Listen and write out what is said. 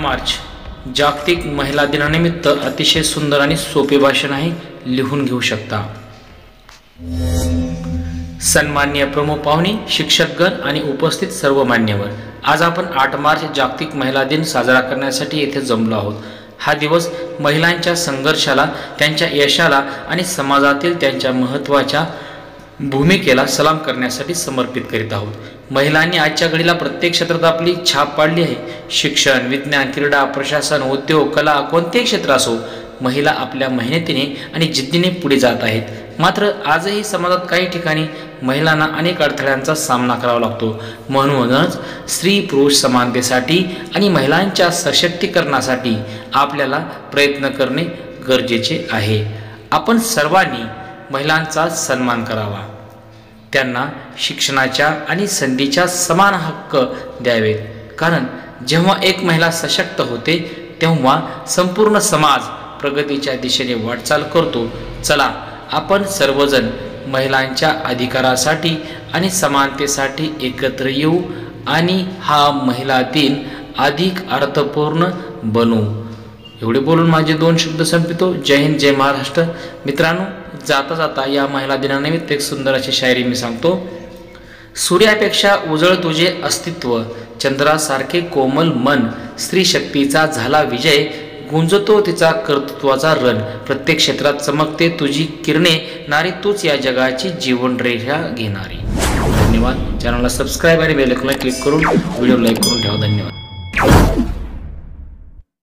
मार्च जागतिक महिला दिनानिमित्त अतिशय सुंदर आणि सोपे भाषण आहे, लिहून घेऊ शकता। सन्माननीय प्रमुख पाहुणे, शिक्षकगण आणि उपस्थित सर्व मान्यवर, आज आपण 8 मार्च जागतिक महिला दिन साजरा करण्यासाठी येथे जमलो आहोत। हा दिवस महिलांच्या संघर्षाला, त्यांच्या यशाला आणि समाजातील त्यांच्या महत्त्वाच्या भूमिकेला सलाम करण्यासाठी समर्पित करीत आहोत। महिलांनी आजच्या घडीला प्रत्येक क्षेत्रात आपली छाप पाडली आहे। शिक्षण, विज्ञान, क्रीडा, प्रशासन, उद्योग, कला, कोणतेही क्षेत्र असो, महिला आपल्या मेहनतीने आणि जिद्दीने पुढे जात आहेत। मात्र आजही समाजात काही ठिकाणी महिलांना अनेक अडथळ्यांचा सामना करावा लागतो। म्हणूनच स्त्री पुरुष समानतेसाठी आणि महिलांच्या सशक्तीकरणासाठी आपल्याला प्रयत्न करणे गरजेचे आहे। आपण सर्वांनी महिलांचा सन्मान करावा, त्यांना शिक्षणाच्या आणि संधीच्या समान हक्क द्यावेत, कारण जेव्हा एक महिला सशक्त होते तेव्हा संपूर्ण समाज प्रगतीच्या दिशेने वाटचाल करतो। चला आपण सर्वजण महिलांच्या अधिकारासाठी आणि समानतेसाठी एकत्र येऊ आणि हा महिला दिन अधिक अर्थपूर्ण बनवू। एवढे बोलून माझे 2 शब्द संपवितो। जय हिंद, जय महाराष्ट्र। मित्रांनो, जाता जाता या महिला दिनानिमित्त एक सुंदर अशी शायरी मी सांगतो। सूर्यापेक्षा उजळ तुझे अस्तित्व, चंद्रासारखे कोमल मन, स्त्री शक्तीचा झाला विजय, गुंजतो तिचा कर्तृत्वाचा रण, प्रत्येक क्षेत्रात चमकते तुझी किरणे, नारी तूच या जगाची जीवनरेखा घेणारी। धन्यवाद। चॅनलला सबस्क्राईब आणि बेल आयकॉनला क्लिक करून व्हिडिओ लाईक करून ठेवा। धन्यवाद।